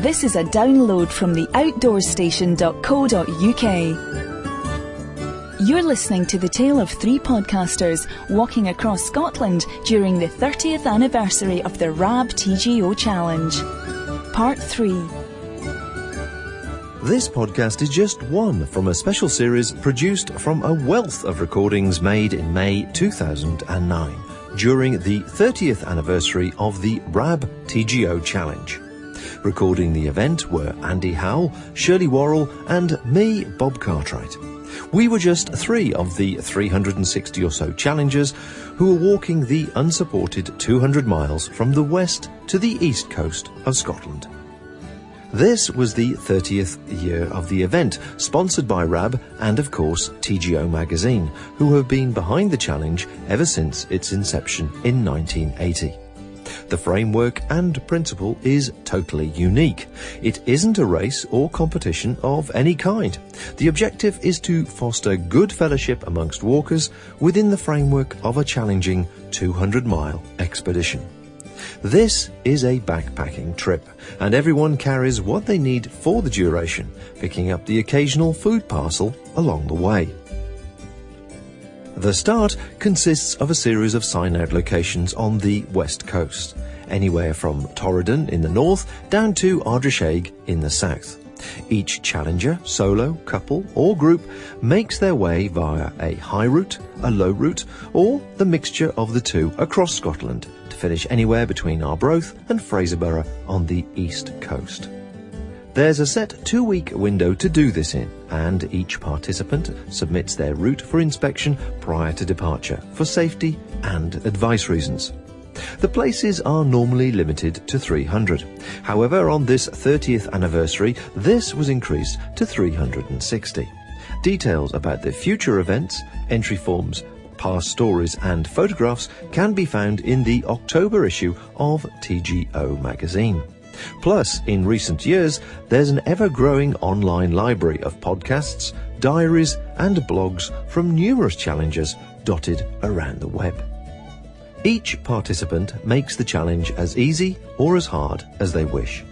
This is a download from the outdoorstation.co.uk. You're listening to the tale of three podcasters walking across Scotland during the 30th anniversary of the RAB TGO Challenge. Part 3. This podcast is just one from a special series produced from a wealth of recordings made in May 2009 during the 30th anniversary of the RAB TGO Challenge. Recording the event were Andy Howell, Shirley Worrell and me, Bob Cartwright. We were just three of the 360 or so challengers who were walking the unsupported 200 miles from the west to the east coast of Scotland. This was the 30th year of the event, sponsored by RAB and, of course, TGO magazine, who have been behind the challenge ever since its inception in 1980. The framework and principle is totally unique. It isn't a race or competition of any kind. The objective is to foster good fellowship amongst walkers within the framework of a challenging 200-mile expedition. This is a backpacking trip, and everyone carries what they need for the duration, picking up the occasional food parcel along the way. The start consists of a series of sign-out locations on the west coast, anywhere from Torridon in the north down to Ardrishaig in the south. Each challenger, solo, couple or group makes their way via a high route, a low route or the mixture of the two across Scotland to finish anywhere between Arbroath and Fraserburgh on the east coast. There's a set 2-week window to do this in, and each participant submits their route for inspection prior to departure for safety and advice reasons. The places are normally limited to 300. However, on this 30th anniversary, this was increased to 360. Details about the future events, entry forms, past stories and photographs can be found in the October issue of TGO magazine. Plus, in recent years, there's an ever-growing online library of podcasts, diaries and blogs from numerous challengers dotted around the web. Each participant makes the challenge as easy or as hard as they wish.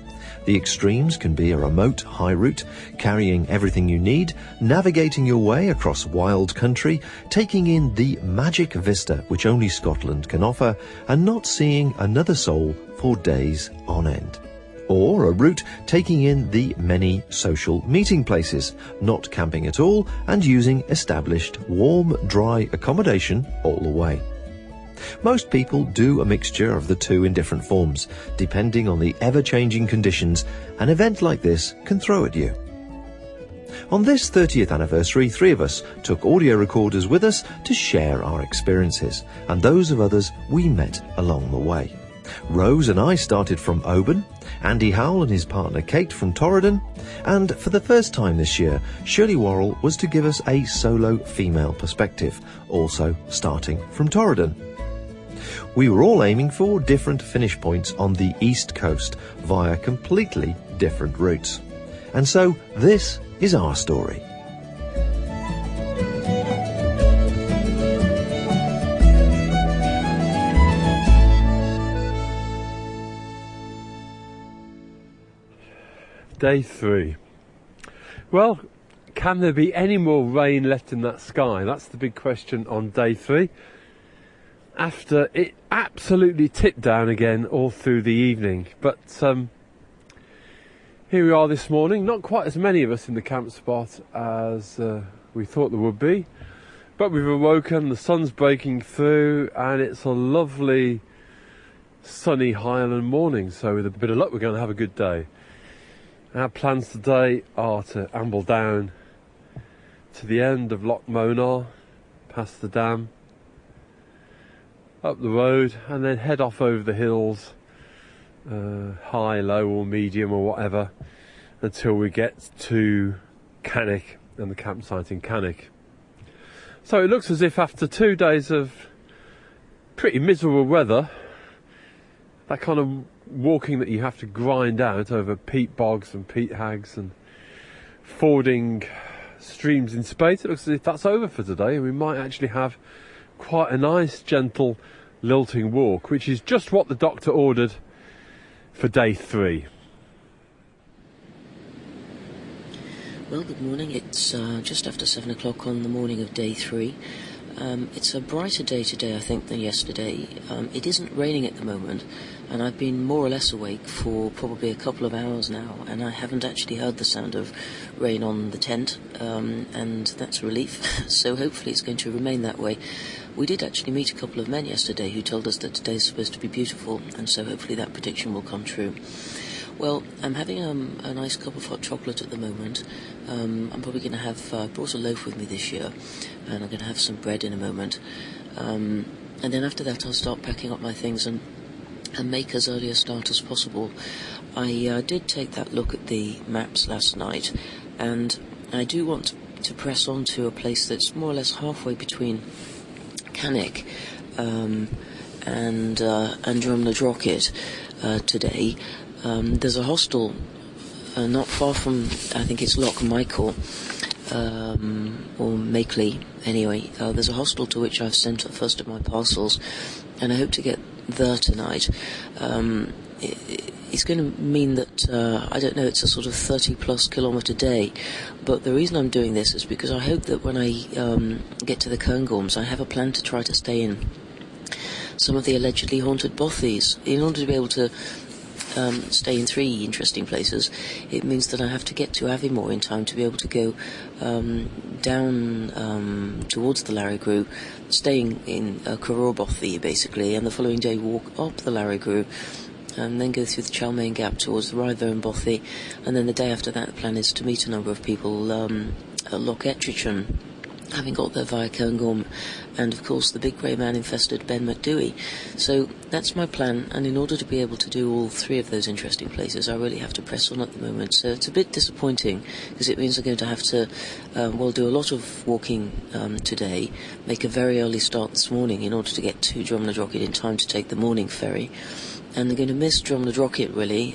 The extremes can be a remote high route, carrying everything you need, navigating your way across wild country, taking in the magic vista which only Scotland can offer, and not seeing another soul for days on end. Or a route taking in the many social meeting places, not camping at all and using established warm, dry accommodation all the way. Most people do a mixture of the two in different forms, depending on the ever-changing conditions an event like this can throw at you. On this 30th anniversary, 3 of us took audio recorders with us to share our experiences and those of others we met along the way. Rose and I started from Oban, Andy Howell and his partner Kate from Torridon, and for the first time this year, Shirley Worrell was to give us a solo female perspective, also starting from Torridon. We were all aiming for different finish points on the east coast via completely different routes. And so this is our story. Day 3. Well, can there be any more rain left in that sky? That's the big question on day 3. After it absolutely tipped down again all through the evening. But here we are this morning. Not quite as many of us in the camp spot as we thought there would be. But we've awoken, the sun's breaking through, and it's a lovely sunny Highland morning. So with a bit of luck, we're going to have a good day. Our plans today are to amble down to the end of Loch Ness, past the dam, up the road, and then head off over the hills, high, low or medium or whatever, until we get to Cannock and the campsite in Cannock. So it looks as if after 2 days of pretty miserable weather, that kind of walking that you have to grind out over peat bogs and peat hags and fording streams in spades, it looks as if that's over for today, and we might actually have quite a nice gentle lilting walk, which is just what the doctor ordered for day 3. Well, good morning. It's just after 7 o'clock on the morning of day 3. It's a brighter day today, I think, than yesterday. It isn't raining at the moment, and I've been more or less awake for probably a couple of hours now, and I haven't actually heard the sound of rain on the tent, and that's a relief. So hopefully it's going to remain that way. We did actually meet a couple of men yesterday who told us that today's supposed to be beautiful, and so hopefully that prediction will come true. Well, I'm having a nice cup of hot chocolate at the moment. I'm probably going to have brought a loaf with me this year, and I'm going to have some bread in a moment. And then after that I'll start packing up my things and make as early a start as possible. I did take that look at the maps last night, and I do want to press on to a place that's more or less halfway between Cannock and Drumnadrochit today. There's a hostel not far from, I think it's Loch Michael, or Makeley, anyway. There's a hostel to which I've sent the first of my parcels, and I hope to get there tonight. It's going to mean that, I don't know, it's a sort of 30-plus kilometre day, but the reason I'm doing this is because I hope that when I get to the Cairngorms, I have a plan to try to stay in some of the allegedly haunted bothies. In order to be able to stay in 3 interesting places, it means that I have to get to Aviemore in time to be able to go down towards the Larrigrew, staying in Carrawbothy basically, and the following day walk up the Larrigrew and then go through the Chalmain Gap towards the Ryther Bothy, and then the day after that the plan is to meet a number of people at Loch Ettrichon, having got there via Cairngorm, and of course the big grey man infested Ben McDooey. So that's my plan, and in order to be able to do all 3 of those interesting places I really have to press on at the moment. So it's a bit disappointing because it means I'm going to have to do a lot of walking today, make a very early start this morning in order to get to Drumnadrochit in time to take the morning ferry. And they're going to miss Drumnadrochit, really.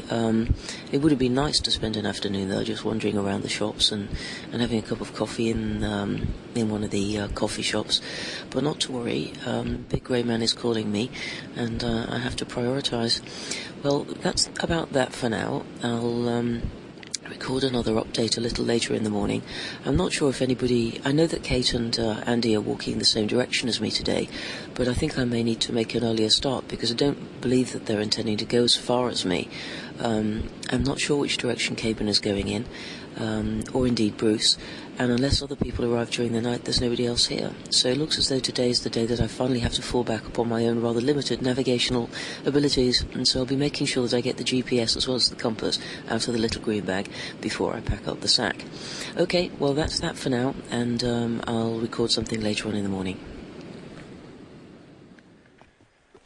It would have been nice to spend an afternoon there just wandering around the shops and having a cup of coffee in one of the coffee shops. But not to worry, Big Grey Man is calling me, and I have to prioritise. Well, that's about that for now. I'll record another update a little later in the morning. I'm not sure if anybody... I know that Kate and Andy are walking in the same direction as me today, but I think I may need to make an earlier start because I don't believe that they're intending to go as far as me. I'm not sure which direction Caban is going in, or indeed Bruce, and unless other people arrive during the night, there's nobody else here. So it looks as though today is the day that I finally have to fall back upon my own rather limited navigational abilities, and so I'll be making sure that I get the GPS as well as the compass out of the little green bag before I pack up the sack. Okay, well that's that for now, and I'll record something later on in the morning.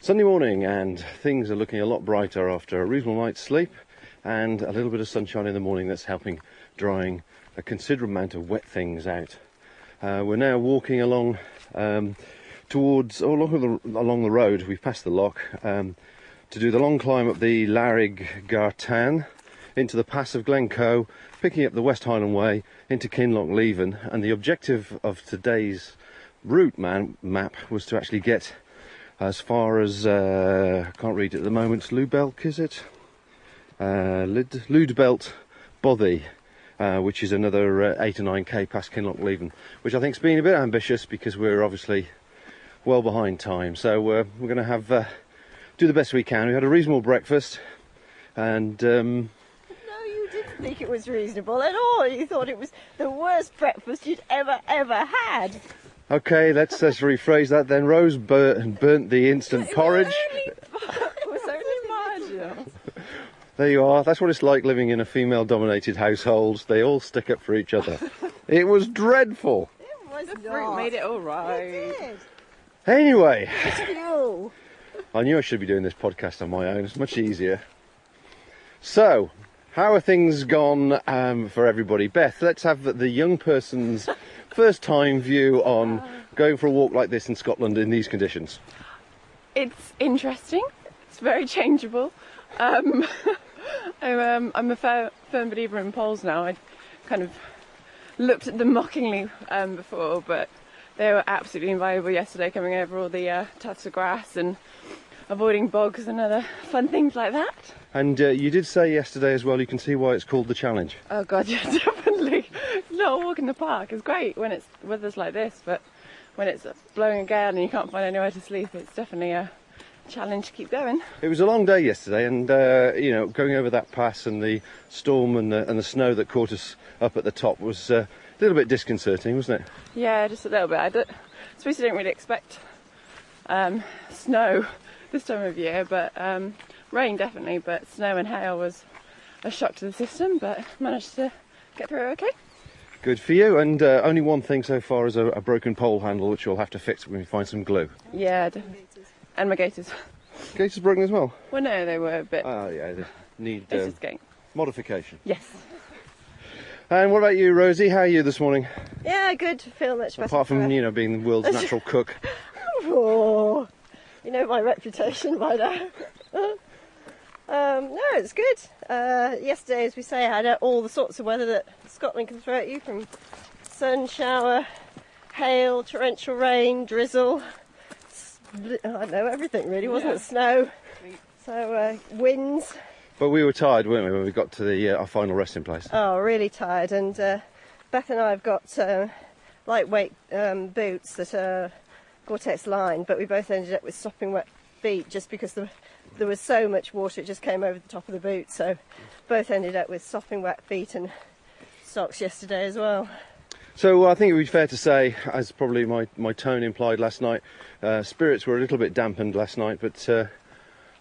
Sunday morning, and things are looking a lot brighter after a reasonable night's sleep and a little bit of sunshine in the morning that's helping drying a considerable amount of wet things out. We're now walking along along the road. We've passed the loch to do the long climb up the Larrig Gartan into the pass of Glencoe, picking up the West Highland Way into Kinlochleven, and the objective of today's route map was to actually get as far as I can't read it at the moment. Lubelk, is it? Ludbelt Bothy, which is another 8 or 9k past Kinlochleven, which I think's been a bit ambitious because we're obviously well behind time. So we're going to have do the best we can. We had a reasonable breakfast, and No, you didn't think it was reasonable at all. You thought it was the worst breakfast you'd ever had. Okay, let's rephrase that then. Rose burnt the instant porridge. It was only marginal. There you are. That's what it's like living in a female-dominated household. They all stick up for each other. It was dreadful. It was The fruit made it all right. It did. Anyway, It's you. I knew I should be doing this podcast on my own. It's much easier. So, how are things gone for everybody? Beth, let's have the young person's first-time view on going for a walk like this in Scotland in these conditions. It's interesting. It's very changeable. I'm a firm believer in poles now. I kind of looked at them mockingly before, but they were absolutely invaluable yesterday, coming over all the tufts of grass and avoiding bogs and other fun things like that. And you did say yesterday as well, you can see why it's called the challenge. Oh god, yeah, definitely. Exactly. It's not a walk in the park. It's great when it's weather's like this, but when it's blowing a gale and you can't find anywhere to sleep, it's definitely a challenge to keep going. It was a long day yesterday, and you know, going over that pass and the storm and the snow that caught us up at the top was a little bit disconcerting, wasn't it? Yeah, just a little bit. I suppose I didn't really expect snow this time of year, but rain definitely, but snow and hail was a shock to the system, but managed to get through okay. Good for you, and only one thing so far is a broken pole handle, which you'll have to fix when we find some glue. Yeah, definitely. And my gaiters. Gaiters broken as well? Well, no, they were a bit... Oh, yeah, they need modification. Yes. And what about you, Rosie? How are you this morning? Yeah, good. Feel much better. Apart from, you know, being the world's natural cook. Oh, you know my reputation by now. No, it's good. Yesterday, as we say, I had all the sorts of weather that Scotland can throw at you, from sun, shower, hail, torrential rain, drizzle. I don't know, everything really, wasn't it? Snow. So, winds. But we were tired, weren't we, when we got to the our final resting place? Oh, really tired. And Beth and I have got lightweight boots that are Gore-Tex lined, but we both ended up with sopping wet feet just because there was so much water, it just came over the top of the boot. So both ended up with sopping wet feet and socks yesterday as well. So I think it would be fair to say, as probably my tone implied last night, spirits were a little bit dampened last night, but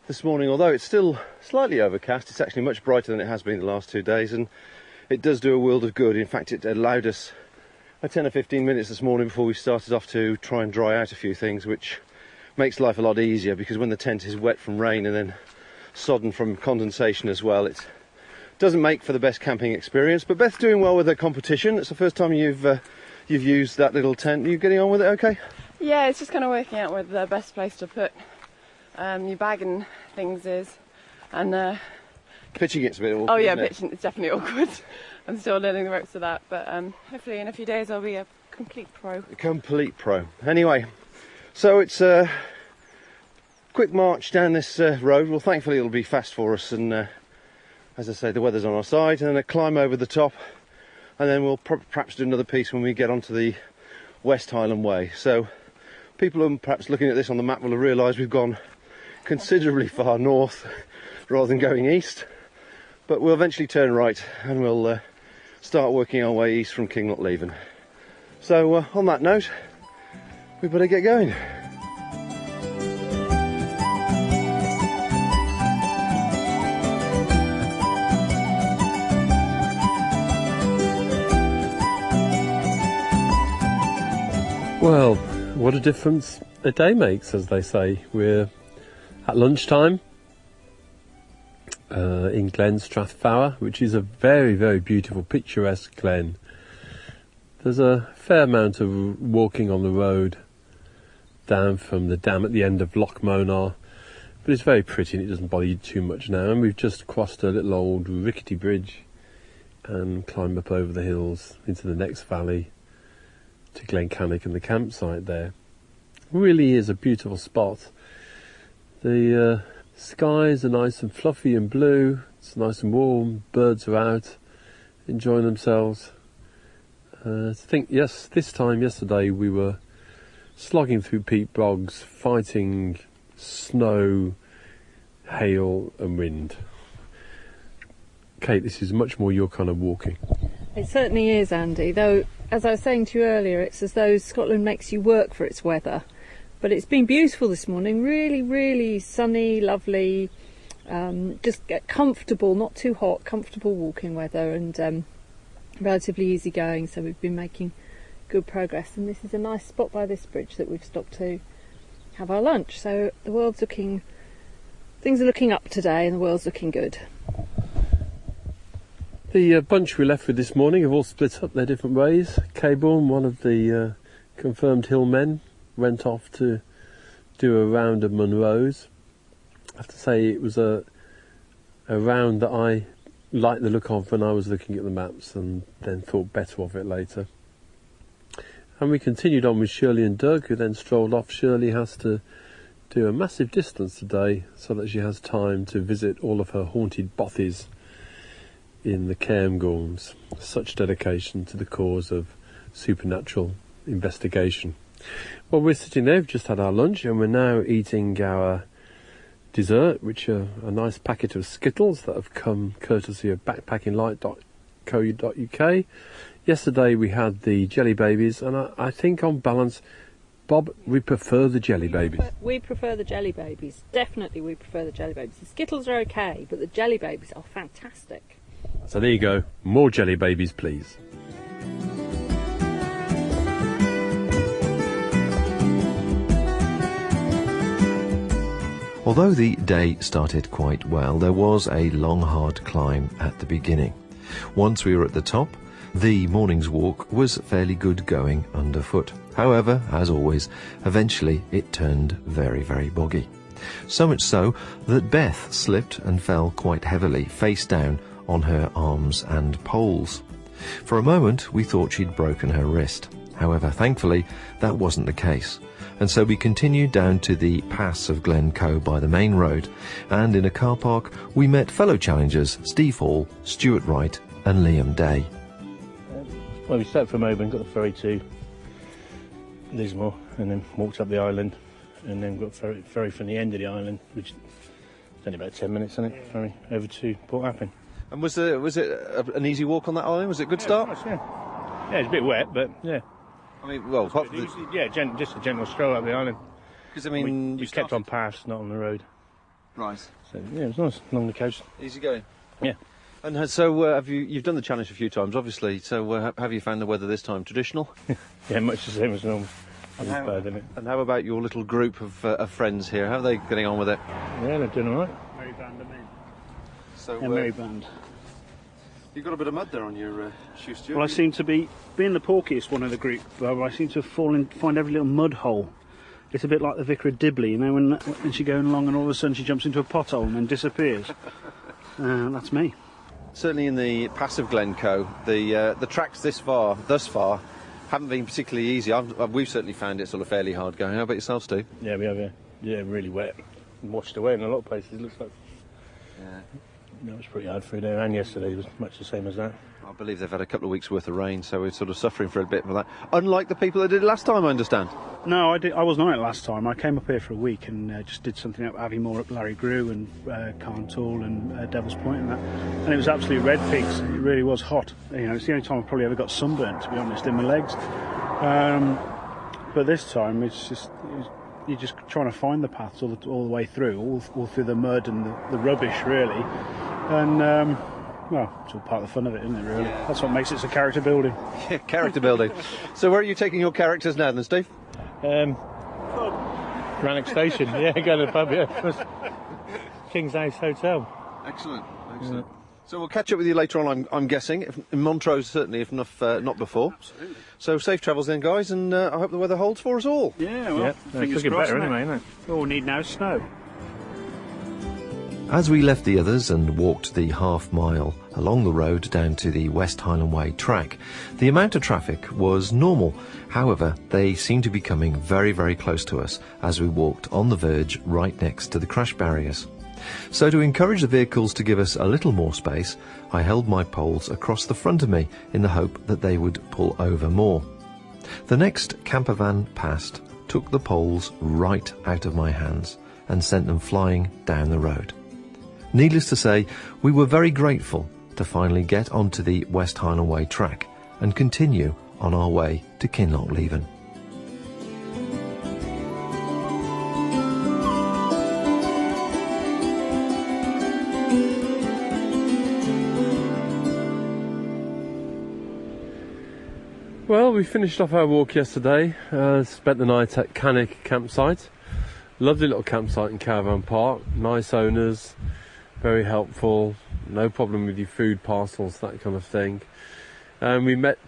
this morning, although it's still slightly overcast, it's actually much brighter than it has been the last 2 days, and it does do a world of good. In fact, it allowed us 10 or 15 minutes this morning before we started off to try and dry out a few things, which makes life a lot easier, because when the tent is wet from rain and then sodden from condensation as well, it doesn't make for the best camping experience. But Beth's doing well with her competition. It's the first time you've used that little tent. Are you getting on with it okay? Yeah, it's just kind of working out where the best place to put your bag and things is, and pitching it's a bit awkward. Oh yeah, isn't it? pitching it's definitely awkward. I'm still learning the ropes of that, but hopefully in a few days I'll be a complete pro. A complete pro. Anyway, so it's a quick march down this road. Well, thankfully it'll be fast for us, and as I say, the weather's on our side, and then a climb over the top, and then we'll perhaps do another piece when we get onto the West Highland Way. So people who are perhaps looking at this on the map will have realised we've gone considerably far north rather than going east, but we'll eventually turn right and we'll start working our way east from Kinlochleven. So on that note, we better get going. Well, what a difference a day makes, as they say. We're at lunchtime in Glen Strathfowler, which is a very, very beautiful, picturesque glen. There's a fair amount of walking on the road down from the dam at the end of Loch Monar, but it's very pretty and it doesn't bother you too much now. And we've just crossed a little old rickety bridge and climbed up over the hills into the next valley to Glen Cannock and the campsite there. It really is a beautiful spot. The skies are nice and fluffy and blue, it's nice and warm, birds are out enjoying themselves. I think, yes, this time yesterday we were slogging through peat bogs, fighting snow, hail and wind. Kate, this is much more your kind of walking. It certainly is, Andy, though as I was saying to you earlier, it's as though Scotland makes you work for its weather. But it's been beautiful this morning, really, really sunny, lovely, just get comfortable, not too hot, comfortable walking weather, and relatively easy going, so we've been making good progress. And this is a nice spot by this bridge that we've stopped to have our lunch. So the world's looking, things are looking up today and the world's looking good. The bunch we left with this morning have all split up their different ways. Caborn, one of the confirmed hill men, went off to do a round of Munros. I have to say it was a round that I liked the look of when I was looking at the maps, and then thought better of it later. And we continued on with Shirley and Doug, who then strolled off. Shirley has to do a massive distance today so that she has time to visit all of her haunted bothies in the Cairngorms. Such dedication to the cause of supernatural investigation. Well, we're sitting there, we've just had our lunch, and we're now eating our dessert, which are a nice packet of Skittles that have come courtesy of backpackinglight.co.uk. Yesterday we had the jelly babies, and I think on balance, Bob, we prefer the jelly babies. We prefer the jelly babies. Definitely we prefer the jelly babies. The Skittles are okay, but the jelly babies are fantastic. So there you go. More jelly babies, please. Although the day started quite well, there was a long, hard climb at the beginning. Once we were at the top, the morning's walk was fairly good going underfoot. However, as always, eventually it turned very, very boggy. So much so that Beth slipped and fell quite heavily, face down, on her arms and poles. For a moment we thought she'd broken her wrist. However, thankfully that wasn't the case, and so we continued down to the pass of Glencoe by the main road, and in a car park we met fellow challengers Steve Hall, Stuart Wright and Liam Day. Well, we stepped from Oban, got the ferry to Lismore, and then walked up the island, and then got ferry from the end of the island, which is only about 10 minutes, isn't it? Ferry over to Port Appin. And was it an easy walk on that island? Was it a good start? Nice, yeah, it's a bit wet, but yeah. I mean, well, just a general stroll up the island. Because I mean, we kept on pass, not on the road. Right. So yeah, it was nice along the coast. Easy going. Yeah. And so have you've done the challenge a few times, obviously. So have you found the weather this time traditional? Yeah, much the same as normal. And how about your little group of friends here? How are they getting on with it? Yeah, they're doing all right. Merry band, I mean. So merry band. You've got a bit of mud there on your shoe, Stuart. Well, I seem to be being the porkiest one of the group. I seem to find every little mud hole. It's a bit like the Vicar of Dibley, you know, when she's going along and all of a sudden she jumps into a pothole and then disappears. That's me. Certainly in the pass of Glencoe, the tracks thus far haven't been particularly easy. We've certainly found it sort of fairly hard going. How about yourself, Steve? Yeah, we have. Yeah, really wet, washed away in a lot of places. It looks like. Yeah. That was pretty hard through there, and yesterday was much the same as that. I believe they've had a couple of weeks' worth of rain, so we're sort of suffering for a bit of that. Unlike the people that did it last time, I understand. No, I wasn't on it last time. I came up here for a week and just did something up Aviemore, up Larry Grew and Carntool and Devil's Point and that. And it was absolutely red pigs. It really was hot. You know, it's the only time I've probably ever got sunburnt, to be honest, in my legs. But this time, you're just trying to find the paths all the way through, all through the mud and the rubbish, really. And well, it's all part of the fun of it, isn't it, really? Yeah. That's what makes it so character building. Yeah, character building. So where are you taking your characters now then, Steve? Cannock Station, yeah, go to the pub, yeah. King's House Hotel. Excellent. Yeah. So we'll catch up with you later on, I'm guessing, in Montrose certainly, if not before. Absolutely. So safe travels then, guys, and I hope the weather holds for us all. Yeah, well, fingers it's crossed. better anyway, isn't it? All we need now is snow. As we left the others and walked the half mile along the road down to the West Highland Way track, the amount of traffic was normal. However, they seemed to be coming very, very close to us as we walked on the verge right next to the crash barriers. So to encourage the vehicles to give us a little more space, I held my poles across the front of me in the hope that they would pull over more. The next campervan passed took the poles right out of my hands and sent them flying down the road. Needless to say, we were very grateful to finally get onto the West Highland Way track and continue on our way to Kinlochleven. Well, we finished off our walk yesterday, spent the night at Cannock Campsite. Lovely little campsite in Caravan Park, nice owners, very helpful, no problem with your food parcels, that kind of thing. And we met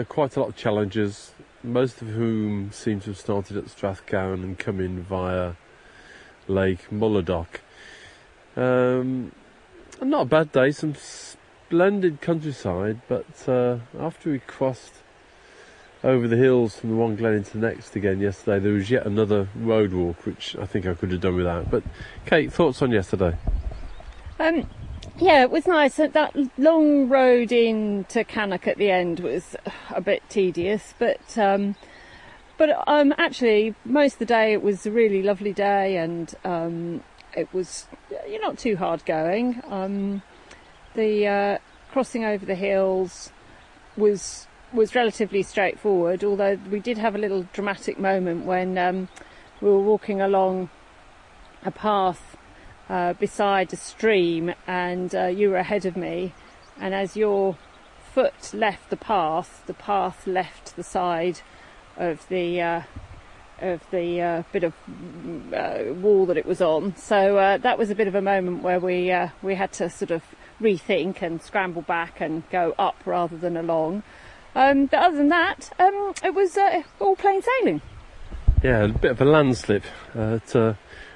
quite a lot of challengers, most of whom seem to have started at Strathgown and come in via Lake Mulladock. Not a bad day, some splendid countryside, but after we crossed over the hills from the one glen into the next again yesterday, there was yet another road walk, which I think I could have done without. But Kate, thoughts on yesterday? Yeah, it was nice. That long road into Cannock at the end was a bit tedious, but actually most of the day it was a really lovely day, and it was not too hard going. The crossing over the hills was relatively straightforward, although we did have a little dramatic moment when we were walking along a path beside a stream, and you were ahead of me, and as your foot left the path left the side of the bit of wall that it was on. So that was a bit of a moment where we had to sort of rethink and scramble back and go up rather than along. But other than that, it was all plain sailing. Yeah, a bit of a landslip.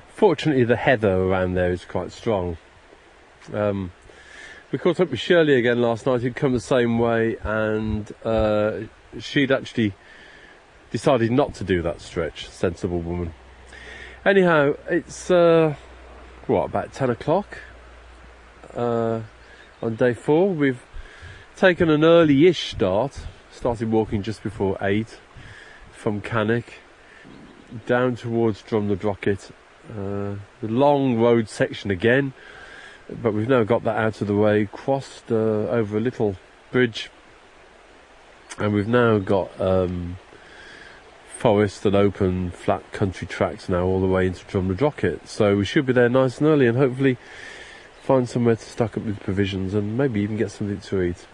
Fortunately, the heather around there is quite strong. We caught up with Shirley again last night, who'd come the same way, and she'd actually decided not to do that stretch. Sensible woman. Anyhow, it's about 10 o'clock on day 4. We've taken an early-ish start. Started walking just before 8 from Cannock down towards Drumnadrochit. The long road section again, but we've now got that out of the way, crossed over a little bridge, and we've now got forest and open flat country tracks now all the way into Drumnadrochit. So we should be there nice and early and hopefully find somewhere to stock up with provisions and maybe even get something to eat.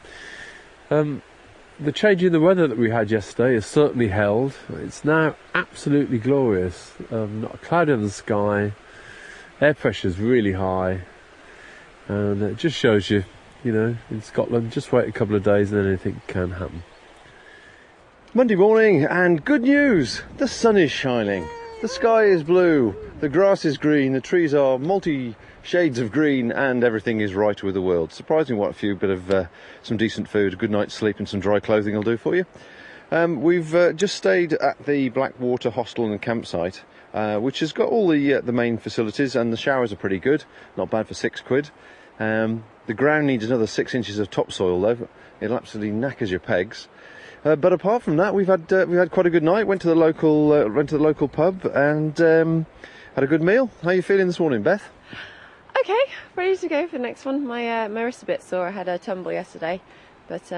The change in the weather that we had yesterday has certainly held. It's now absolutely glorious. Not a cloud in the sky. Air pressure's really high. And it just shows you, in Scotland, just wait a couple of days and then anything can happen. Monday morning, and good news! The sun is shining. The sky is blue. The grass is green. The trees are multi-shades of green, and everything is right with the world. Surprising what a few bit of some decent food, a good night's sleep and some dry clothing will do for you. We've just stayed at the Blackwater Hostel and Campsite, which has got all the main facilities, and the showers are pretty good. Not bad for £6. The ground needs another 6 inches of topsoil though. It'll absolutely knackers your pegs. But apart from that, we've had quite a good night. Went to the local pub and had a good meal. How are you feeling this morning, Beth? Okay, ready to go for the next one. My wrist's a bit sore. I had a tumble yesterday, but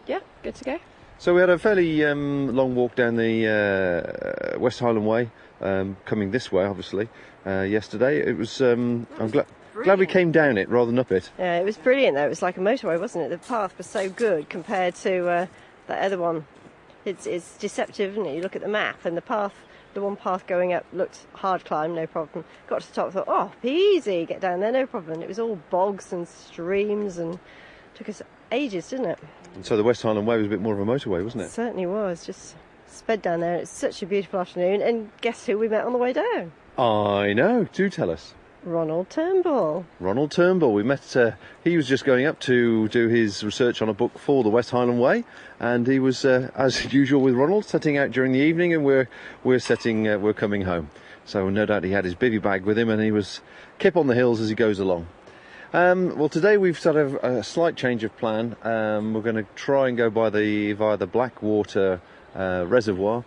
yeah, good to go. So we had a fairly long walk down the West Highland Way, coming this way, obviously. Yesterday, it was. I'm glad we came down it rather than up it. Yeah, it was brilliant though. It was like a motorway, wasn't it? The path was so good compared to that other one. It's deceptive, isn't it? You look at the map and the one path going up looked hard climb, no problem. Got to the top, thought, oh, easy, get down there, no problem. It was all bogs and streams and took us ages, didn't it? And so the West Highland Way was a bit more of a motorway, wasn't it? It certainly was. Just sped down there. It's such a beautiful afternoon. And guess who we met on the way down? I know. Do tell us. Ronald Turnbull. Ronald Turnbull. We met, he was just going up to do his research on a book for the West Highland Way, and he was, as usual with Ronald, setting out during the evening, and we're coming home. So no doubt he had his bivvy bag with him, and he was kip on the hills as he goes along. Well, today we've sort of a slight change of plan. We're going to try and go via the Blackwater Reservoir.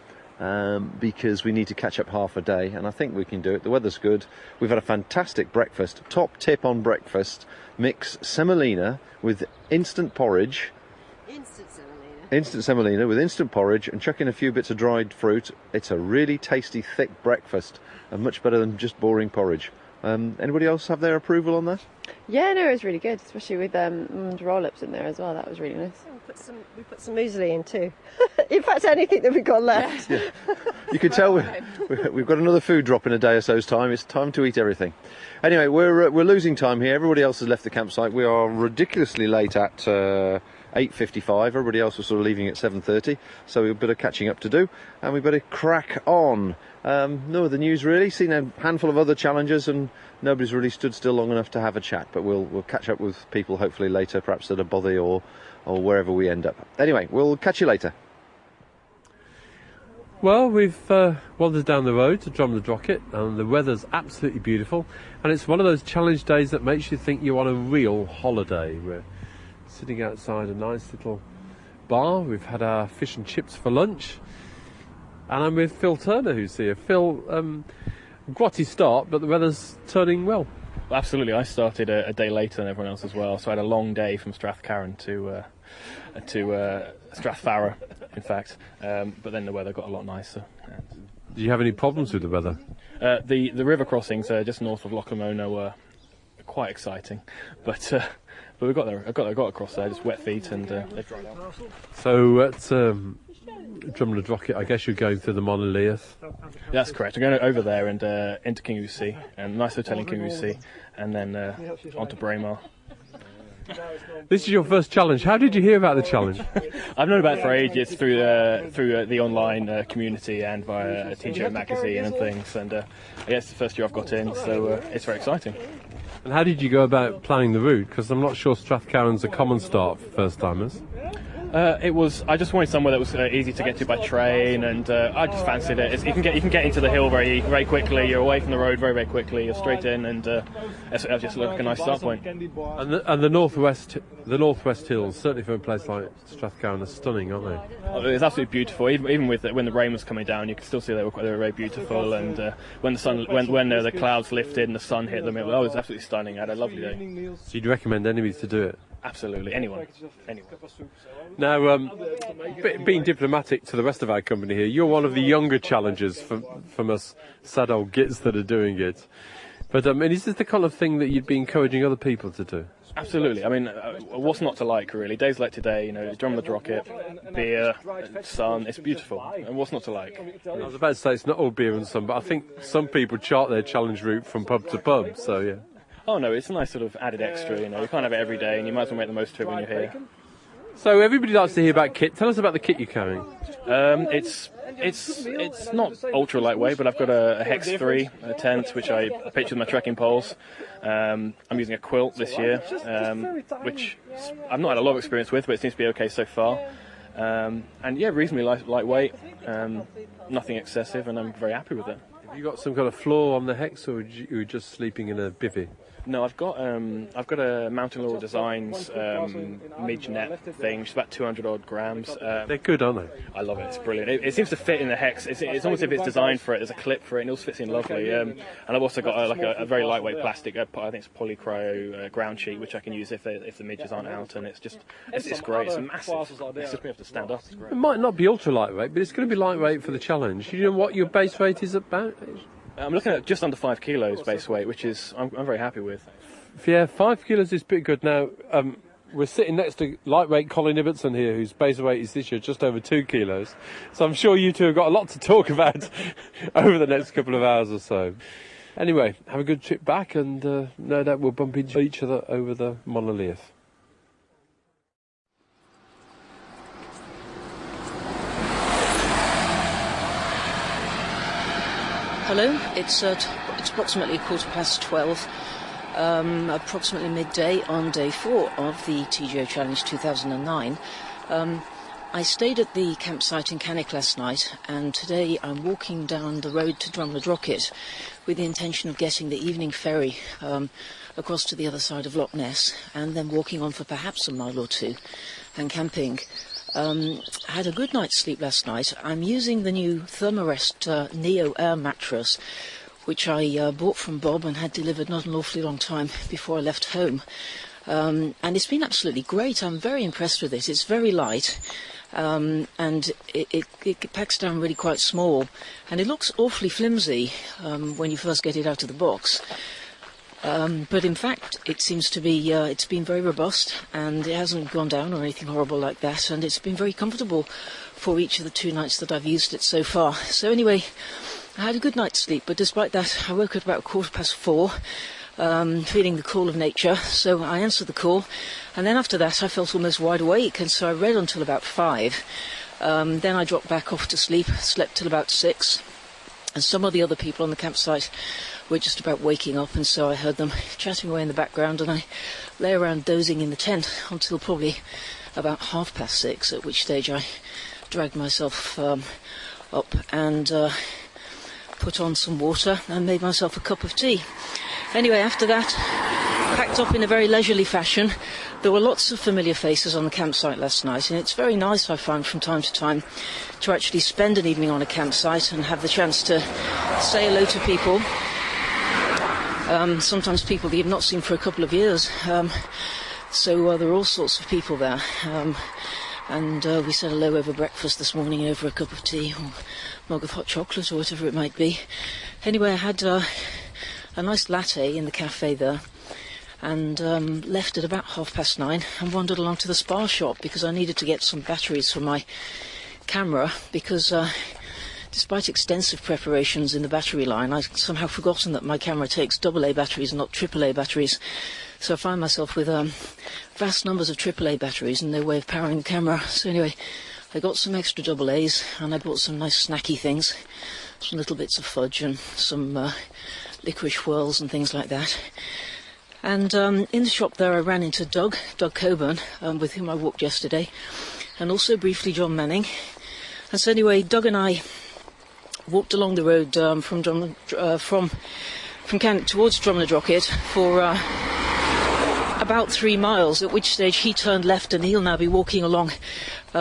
Because we need to catch up half a day, and I think we can do it. The weather's good. We've had a fantastic breakfast. Top tip on breakfast: mix semolina with instant porridge. Instant semolina with instant porridge, and chuck in a few bits of dried fruit. It's a really tasty, thick breakfast, and much better than just boring porridge. Anybody else have their approval on that? Yeah, no, it was really good, especially with roll-ups in there as well. That was really nice. We put some muesli in too. In fact, anything that we've got left. Yeah. You can tell we've got another food drop in a day or so's time. It's time to eat everything. Anyway, we're losing time here. Everybody else has left the campsite. We are ridiculously late at 8:55. Everybody else was sort of leaving at 7:30, so we've a bit of catching up to do, and we better crack on. No other news really. Seen a handful of other challenges, and nobody's really stood still long enough to have a chat. But we'll catch up with people hopefully later, perhaps at a bothy or wherever we end up. Anyway, we'll catch you later. Well, we've wandered down the road to Drumnadrocket, and the weather's absolutely beautiful, and it's one of those challenge days that makes you think you're on a real holiday. We're sitting outside a nice little bar. We've had our fish and chips for lunch, and I'm with Phil Turner, who's here. Phil, grotty start, but the weather's turning well. Absolutely, I started a day later than everyone else as well, so I had a long day from Strathcarron to Strathfarrar, in fact, but then the weather got a lot nicer. Do you have any problems with the weather? The river crossings just north of Loch Ness were quite exciting, but we got there. I got across there, just wet feet, and they dried out. So at Drumnadrocket, I guess you're going through the monolith. That's correct. I'm going over there and into Kinlochleven, and a nice hotel in Kinlochleven, and then onto Braemar. This is your first challenge. How did you hear about the challenge? I've known about it for ages through the online community and via TGO magazine and things, and I guess it's the first year I've got in, so it's very exciting. And how did you go about planning the route? Because I'm not sure Strathcarron's a common start for first-timers. I just wanted somewhere that was easy to get to by train, and I just fancied it. You can get into the hill very quickly. You're away from the road very quickly. You're straight in, and it just looked like a nice start point. And the northwest hills, certainly from a place like Strathcarron, are stunning, aren't they? Oh, it's absolutely beautiful. Even with when the rain was coming down, you could still see they were very beautiful. And when the clouds lifted and the sun hit them, it was absolutely stunning. I had a lovely day. So you'd recommend anybody to do it? Absolutely, anyone. Now, being diplomatic to the rest of our company here, you're one of the younger challengers from us sad old gits that are doing it. But is this the kind of thing that you'd be encouraging other people to do? Absolutely. I mean, what's not to like, really? Days like today, Drumnadrocket, beer, sun, it's beautiful. And what's not to like? I was about to say it's not all beer and sun, but I think some people chart their challenge route from pub to pub, so yeah. Oh no, it's a nice sort of added extra, you can't have it every day, and you might as well make the most of it when you're here. So everybody likes to hear about kit. Tell us about the kit you're carrying. It's not ultra lightweight, but I've got a Hex 3 tent, which I pitch with my trekking poles. I'm using a quilt this year, which I've not had a lot of experience with, but it seems to be okay so far. And yeah, reasonably lightweight, nothing excessive, and I'm very happy with it. Have you got some kind of floor on the Hex, or are you just sleeping in a bivvy? No, I've got a Mountain Laurel Designs midge net thing, which is about 200 odd grams. They're good, aren't they? I love it. It's brilliant. It seems to fit in the Hex. It's almost as if it's designed for it. There's a clip for it, and it all fits in lovely. And I've also got a very lightweight plastic. I think it's polycryo ground sheet, which I can use if the midges aren't out. And it's great. It's massive. It's just me have to stand up. It's great. It might not be ultra lightweight, but it's going to be lightweight for the challenge. You know what your base weight is about? I'm looking at just under 5 kilos base weight, which is I'm very happy with. Yeah, 5 kilos is pretty good. Now, we're sitting next to lightweight Colin Ibbotson here, whose base weight is this year just over 2 kilos. So I'm sure you two have got a lot to talk about over the next couple of hours or so. Anyway, have a good trip back, and no doubt we'll bump into each other over the monolith. Hello, it's approximately 12:15, approximately midday on day 4 of the TGO Challenge 2009. I stayed at the campsite in Cannock last night, and today I'm walking down the road to Drumnadrocket with the intention of getting the evening ferry across to the other side of Loch Ness, and then walking on for perhaps a mile or two and camping. I had a good night's sleep last night. I'm using the new Thermarest Neo Air mattress, which I bought from Bob and had delivered not an awfully long time before I left home. And it's been absolutely great. I'm very impressed with it. It's very light, and it packs down really quite small, and it looks awfully flimsy when you first get it out of the box. But in fact, it seems to be, it's been very robust, and it hasn't gone down or anything horrible like that, and it's been very comfortable for each of the 2 nights that I've used it so far. So anyway, I had a good night's sleep, but despite that, I woke at about 4:15, feeling the call of nature, so I answered the call, and then after that I felt almost wide awake, and so I read until about 5. Then I dropped back off to sleep, slept till about 6, and some of the other people on the campsite were just about waking up, and so I heard them chatting away in the background, and I lay around dozing in the tent until probably about 6:30, at which stage I dragged myself up and put on some water and made myself a cup of tea. Anyway, after that, packed up in a very leisurely fashion. There were lots of familiar faces on the campsite last night, and it's very nice, I find, from time to time, to actually spend an evening on a campsite and have the chance to say hello to people. Sometimes people that you've not seen for a couple of years. So there are all sorts of people there. And we said hello over breakfast this morning, over a cup of tea or mug of hot chocolate or whatever it might be. Anyway, I had a nice latte in the cafe there, and left at about 9:30 and wandered along to the spar shop because I needed to get some batteries for my camera, because despite extensive preparations in the battery line, I'd somehow forgotten that my camera takes AA batteries and not AAA batteries. So I find myself with vast numbers of AAA batteries and no way of powering the camera. So anyway, I got some extra AA's and I bought some nice snacky things, some little bits of fudge and some licorice whirls and things like that. And in the shop there I ran into Doug Coburn, with whom I walked yesterday, and also briefly John Manning. And so anyway, Doug and I walked along the road from Cannock towards Drumnadrochit for about 3 miles, at which stage he turned left and he'll now be walking along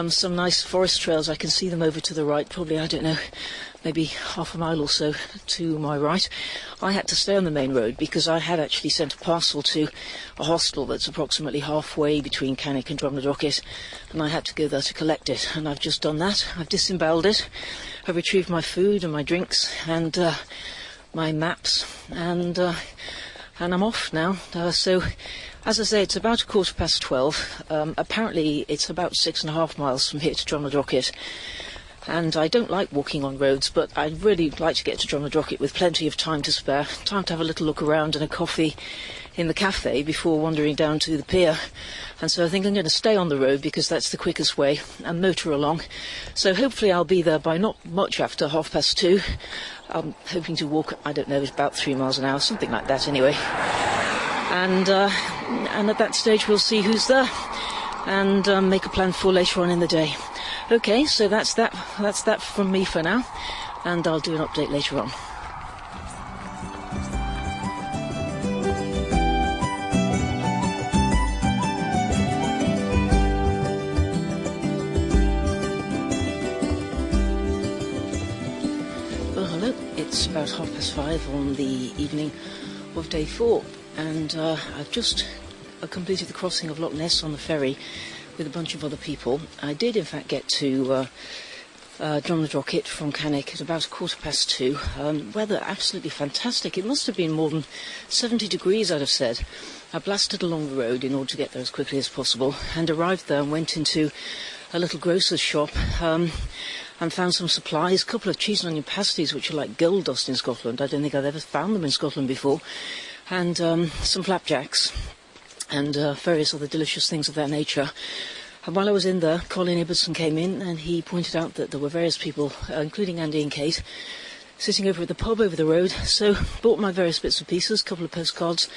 some nice forest trails. I can see them over to the right, probably, I don't know, maybe half a mile or so to my right. I had to stay on the main road because I had actually sent a parcel to a hostel that's approximately halfway between Cannock and Drumnadrochit, and I had to go there to collect it, and I've just done that. I've disemboweled it. I've retrieved my food and my drinks and my maps, and I'm off now. So, as I say, it's about 12:15. Apparently, it's about 6.5 miles from here to Drumnadrochit. And I don't like walking on roads, but I'd really like to get to Drumnadrochit with plenty of time to spare, time to have a little look around and a coffee in the cafe before wandering down to the pier. And so I think I'm going to stay on the road because that's the quickest way, and motor along. So hopefully I'll be there by not much after 2:30. I'm hoping to walk, I don't know, about 3 miles an hour, something like that anyway. And at that stage we'll see who's there and make a plan for later on in the day. Okay, so that's that from me for now, and I'll do an update later on. Well, hello, it's about 5:30 on the evening of day 4, and I've just completed the crossing of Loch Ness on the ferry with a bunch of other people. I did in fact get to Drumnadrochit from Cannock at about 2:15. Weather absolutely fantastic. It must have been more than 70 degrees, I'd have said. I blasted along the road in order to get there as quickly as possible, and arrived there and went into a little grocer's shop and found some supplies, a couple of cheese and onion pasties, which are like gold dust in Scotland. I don't think I've ever found them in Scotland before, and some flapjacks and various other delicious things of that nature. And while I was in there, Colin Ibbotson came in and he pointed out that there were various people, including Andy and Kate, sitting over at the pub over the road. So bought my various bits and pieces, a couple of postcards,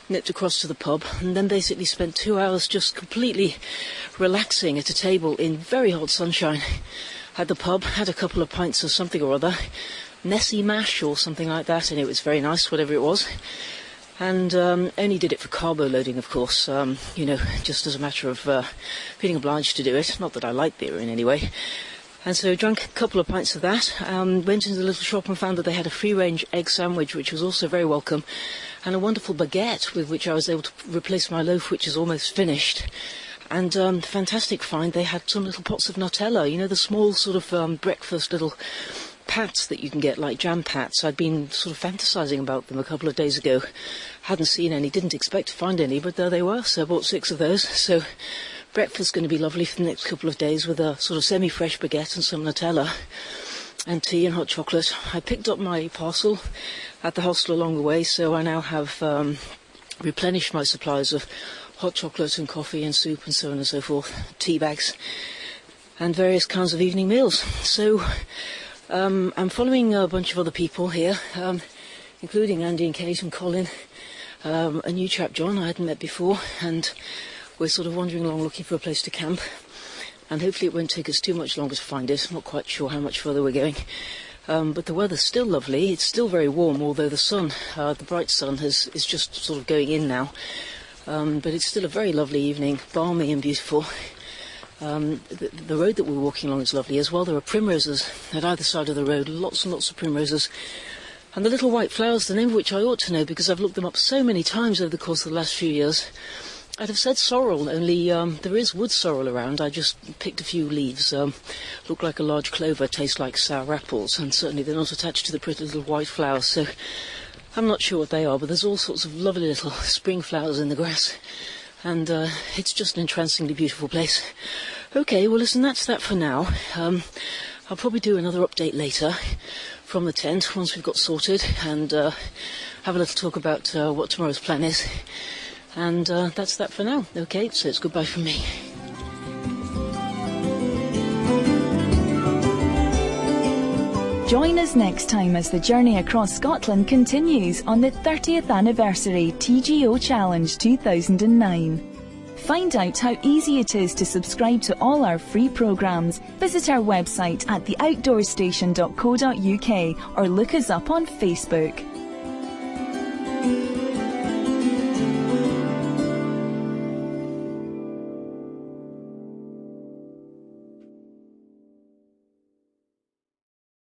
nipped across to the pub, and then basically spent 2 hours just completely relaxing at a table in very hot sunshine at the pub. Had a couple of pints of something or other, Nessie mash or something like that, and it was very nice, whatever it was. And only did it for carbo loading, of course, you know, just as a matter of feeling obliged to do it. Not that I like beer in any way. And so drank a couple of pints of that, went into the little shop and found that they had a free-range egg sandwich, which was also very welcome, and a wonderful baguette with which I was able to replace my loaf, which is almost finished. And fantastic find, they had some little pots of Nutella, you know, the small sort of breakfast little pats that you can get, like jam pats. I'd been sort of fantasising about them a couple of days ago. Hadn't seen any, didn't expect to find any, but there they were, so I bought 6 of those. So breakfast's going to be lovely for the next couple of days with a sort of semi-fresh baguette and some Nutella and tea and hot chocolate. I picked up my parcel at the hostel along the way, so I now have replenished my supplies of hot chocolate and coffee and soup and so on and so forth, tea bags and various kinds of evening meals. So I'm following a bunch of other people here, including Andy and Kate and Colin, a new chap, John, I hadn't met before, and we're sort of wandering along looking for a place to camp. and hopefully it won't take us too much longer to find it. I'm not quite sure how much further we're going. But the weather's still lovely. It's still very warm, although the sun, the bright sun, is just sort of going in now. But it's still a very lovely evening, balmy and beautiful. The road that we're walking along is lovely as well. There are primroses at either side of the road, lots and lots of primroses. And the little white flowers, the name of which I ought to know because I've looked them up so many times over the course of the last few years. I'd have said sorrel, only there is wood sorrel around. I just picked a few leaves. Look like a large clover, taste like sour apples, and certainly they're not attached to the pretty little white flowers, so I'm not sure what they are, but there's all sorts of lovely little spring flowers in the grass, and it's just an entrancingly beautiful place. Okay, well listen, that's that for now. I'll probably do another update later from the tent once we've got sorted, and have a little talk about what tomorrow's plan is. And that's that for now. Okay, so it's goodbye from me. Join us next time as the journey across Scotland continues on the 30th Anniversary TGO Challenge 2009. Find out how easy it is to subscribe to all our free programmes. Visit our website at theoutdoorstation.co.uk or look us up on Facebook.